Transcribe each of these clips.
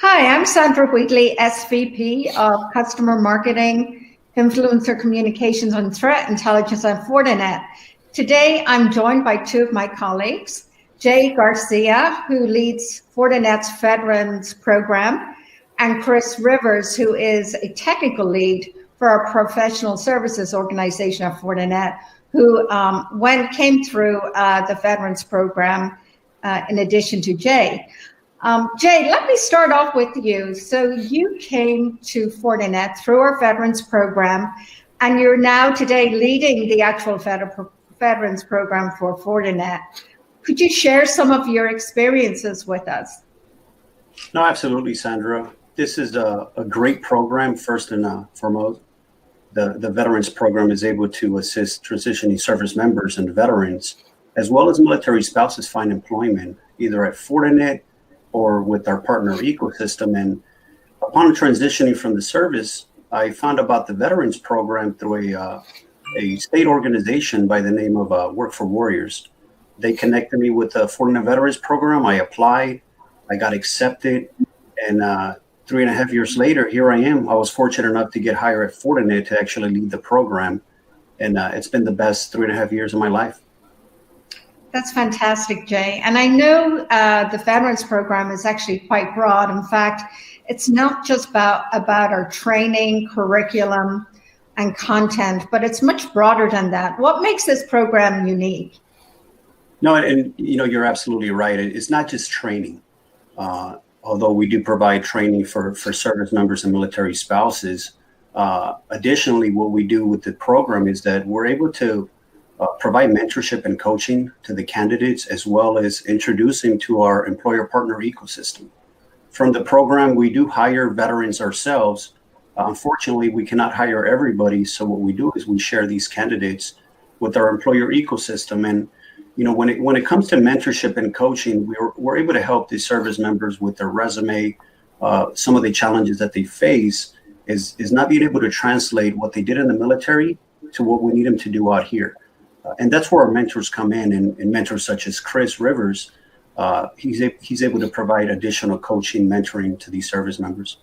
Hi, I'm Sandra Wheatley, SVP of Customer Marketing, Influencer Communications and Threat Intelligence at Fortinet. Today, I'm joined by two of my colleagues, Jay Garcia, who leads Fortinet's Veterans Program, and Chris Rivers, who is a technical lead for our professional services organization at Fortinet, who came through the Veterans Program in addition to Jay. Jay, let me start off with you. So you came to Fortinet through our Veterans Program, and you're now today leading the actual Veterans Program for Fortinet. Could you share some of your experiences with us? No, absolutely, Sandra. This is a great program, first and foremost. The Veterans Program is able to assist transitioning service members and veterans, as well as military spouses, find employment, either at Fortinet or with our partner ecosystem. And upon transitioning from the service, I found about the Veterans Program through a state organization by the name of Work for Warriors. They connected me with the Fortinet Veterans Program. I applied, I got accepted, and 3.5 years later, here I am. I was fortunate enough to get hired at Fortinet to actually lead the program, and it's been the best 3.5 years of my life. That's fantastic, Jay. And I know the Veterans Program is actually quite broad. In fact, it's not just about our training, curriculum, and content, but it's much broader than that. What makes this program unique? No, and you're absolutely right. It's not just training. Although we do provide training for service members and military spouses. Additionally, what we do with the program is that we're able to provide mentorship and coaching to the candidates, as well as introducing to our employer partner ecosystem. From the program, we do hire veterans ourselves. Unfortunately, we cannot hire everybody. So what we do is we share these candidates with our employer ecosystem. And when it comes to mentorship and coaching, we're able to help these service members with their resume. Some of the challenges that they face is not being able to translate what they did in the military to what we need them to do out here. And that's where our mentors come in, and mentors such as Chris Rivers. He's able to provide additional coaching, mentoring to these service members.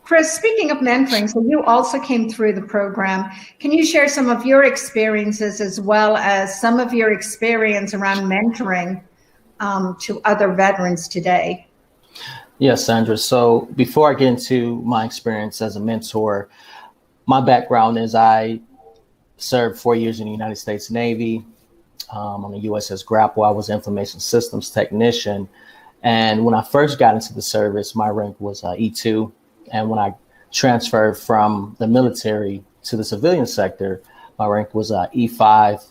Chris, speaking of mentoring, so you also came through the program. Can you share some of your experiences as well as some of your experience around mentoring to other veterans today? Yes, Sandra. So before I get into my experience as a mentor, my background is I served 4 years in the United States Navy on the USS Grapple. I was information systems technician. And when I first got into the service, my rank was E2. And when I transferred from the military to the civilian sector, my rank was E5,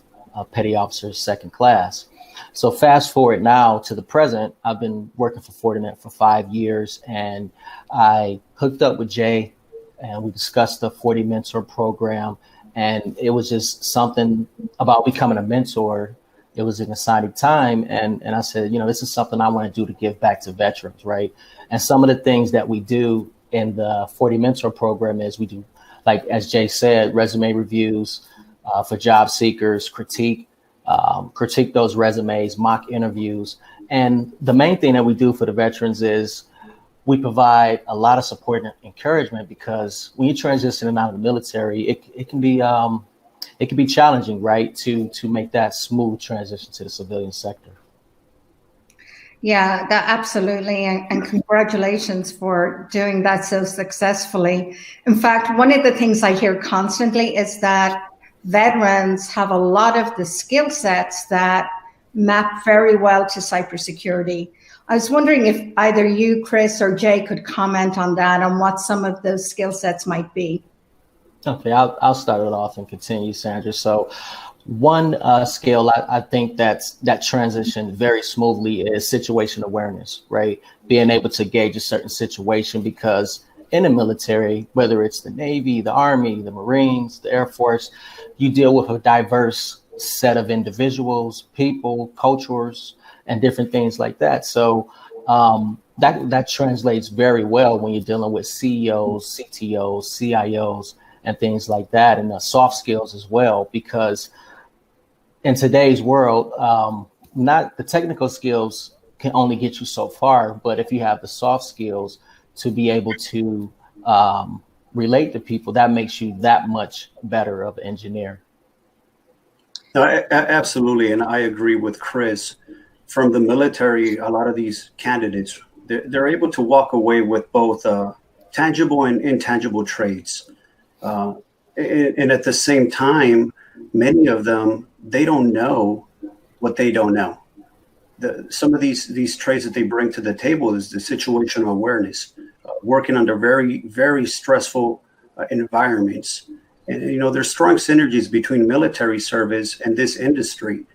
petty officer, second class. So fast forward now to the present, I've been working for Fortinet for 5 years, and I hooked up with Jay and we discussed the Forti Mentor program. And it was just something about becoming a mentor. It was an exciting time. And I said, this is something I want to do to give back to veterans, right? And some of the things that we do in the Forti Mentor program is we do, like, as Jay said, resume reviews for job seekers, critique those resumes, mock interviews. And the main thing that we do for the veterans is we provide a lot of support and encouragement, because when you're transitioning out of the military, it can be challenging, right, to make that smooth transition to the civilian sector. Yeah, that absolutely. And congratulations for doing that so successfully. In fact, one of the things I hear constantly is that veterans have a lot of the skill sets that map very well to cybersecurity. I was wondering if either you, Chris, or Jay could comment on that, on what some of those skill sets might be. Okay, I'll start it off and continue, Sandra. So one skill I think that transitioned very smoothly is situation awareness, right? Being able to gauge a certain situation, because in the military, whether it's the Navy, the Army, the Marines, the Air Force, you deal with a diverse set of individuals, people, cultures, and different things like that. So that translates very well when you're dealing with CEOs, CTOs, CIOs, and things like that, and the soft skills as well, because in today's world, not the technical skills can only get you so far. But if you have the soft skills to be able to relate to people, that makes you that much better of an engineer. No, absolutely. And I agree with Chris. From the military, a lot of these candidates, they're able to walk away with both tangible and intangible traits. And at the same time, many of them, they don't know what they don't know. Some of these traits that they bring to the table is the situational awareness, working under very, very stressful environments. And, there's strong synergies between military service and this industry.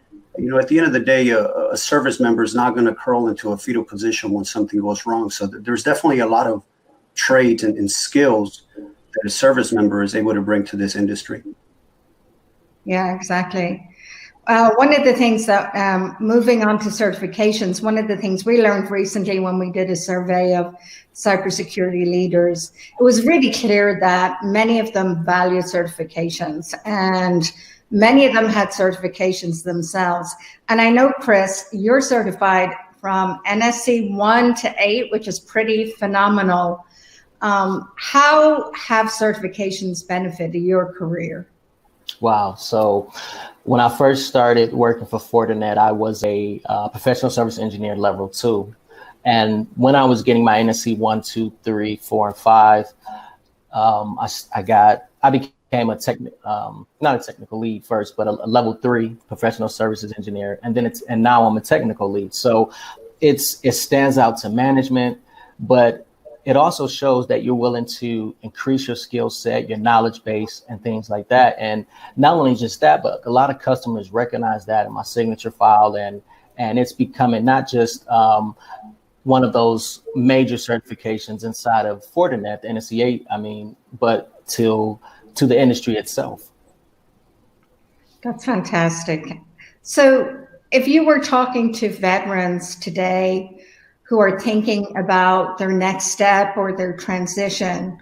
At the end of the day, a service member is not going to curl into a fetal position when something goes wrong. So there's definitely a lot of traits and skills that a service member is able to bring to this industry. Yeah, exactly. One of the things that, moving on to certifications, one of the things we learned recently when we did a survey of cybersecurity leaders, it was really clear that many of them value certifications, and many of them had certifications themselves. And I know, Chris, you're certified from NSE 1 to 8, which is pretty phenomenal. How have certifications benefited your career? Wow. So when I first started working for Fortinet, I was a professional service engineer level 2. And when I was getting my NSE 1, 2, 3, 4, and 5, I became not a technical lead first, but a level 3 professional services engineer. And now I'm a technical lead. So it stands out to management, but it also shows that you're willing to increase your skill set, your knowledge base, and things like that. And not only just that, but a lot of customers recognize that in my signature file, and it's becoming not just one of those major certifications inside of Fortinet, the NSE 8, but to the industry itself. That's fantastic. So if you were talking to veterans today who are thinking about their next step or their transition,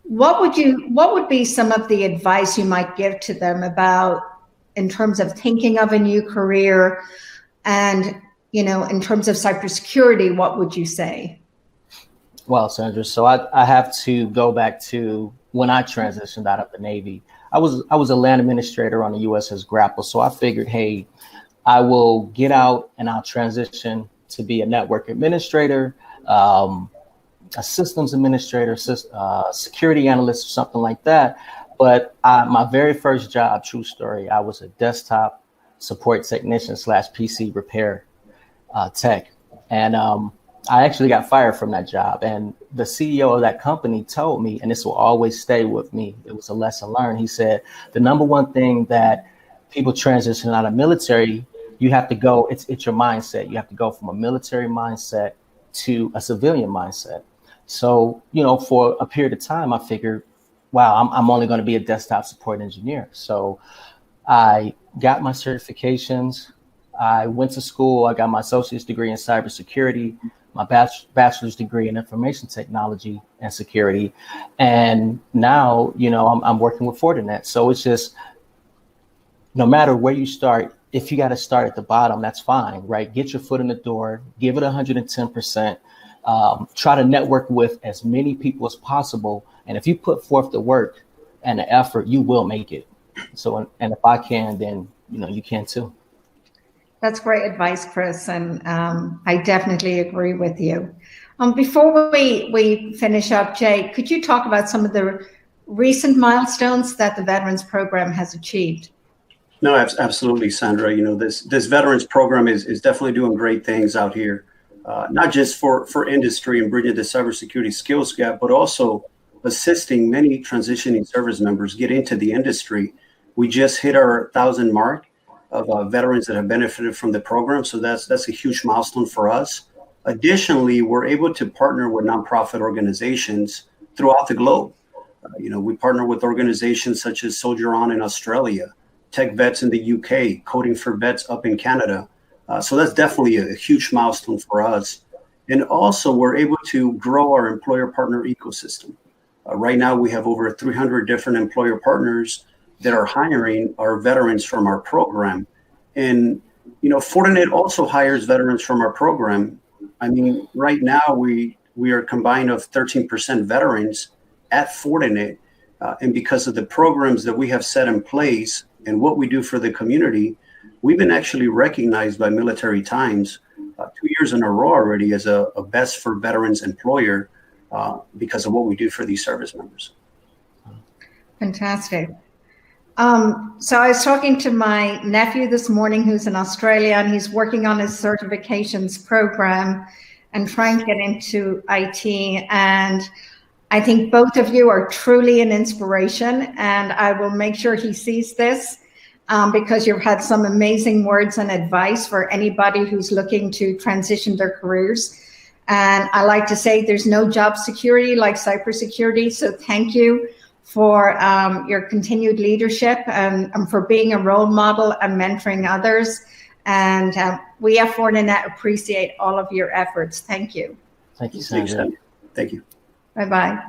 what would be some of the advice you might give to them about, in terms of thinking of a new career, and in terms of cybersecurity, what would you say? Well, Sandra, so I have to go back to when I transitioned out of the Navy. I was a land administrator on the USS Grapple, so I figured, hey, I will get out and I'll transition to be a network administrator, a systems administrator, security analyst, or something like that. But my very first job, true story, I was a desktop support technician / PC repair tech. And I actually got fired from that job. And the CEO of that company told me, and this will always stay with me, it was a lesson learned. He said, the number one thing that people transition out of military, you have to go, it's your mindset. You have to go from a military mindset to a civilian mindset. So, for a period of time, I figured, wow, I'm only going to be a desktop support engineer. So I got my certifications. I went to school. I got my associate's degree in cybersecurity, my bachelor's degree in information technology and security. And now, I'm working with Fortinet. So it's just, no matter where you start, if you got to start at the bottom, that's fine, right? Get your foot in the door, give it 110%, try to network with as many people as possible. And if you put forth the work and the effort, you will make it. So, and if I can, then, you can too. That's great advice, Chris. And I definitely agree with you. Before we finish up, Jay, could you talk about some of the recent milestones that the Veterans Program has achieved? No, absolutely, Sandra. This veterans program is definitely doing great things out here, not just for industry and bridging the cybersecurity skills gap, but also assisting many transitioning service members get into the industry. We just hit our 1,000 mark of veterans that have benefited from the program, so that's a huge milestone for us. Additionally, we're able to partner with nonprofit organizations throughout the globe. We partner with organizations such as Soldier On in Australia, Tech Vets in the UK, Coding for Vets up in Canada. So that's definitely a huge milestone for us. And also, we're able to grow our employer partner ecosystem. Right now, we have over 300 different employer partners that are hiring our veterans from our program. And, Fortinet also hires veterans from our program I mean, right now we are combined of 13% veterans at Fortinet, and because of the programs that we have set in place and what we do for the community, we've been actually recognized by Military Times 2 years in a row already as a best for veterans employer because of what we do for these service members. Fantastic. So I was talking to my nephew this morning who's in Australia, and he's working on his certifications program and trying to get into IT. And I think both of you are truly an inspiration, and I will make sure he sees this because you've had some amazing words and advice for anybody who's looking to transition their careers. And I like to say there's no job security like cybersecurity. So thank you for your continued leadership and for being a role model and mentoring others. And we at Fortinet appreciate all of your efforts. Thank you. Thank you, Sandra. Thank you. Bye-bye.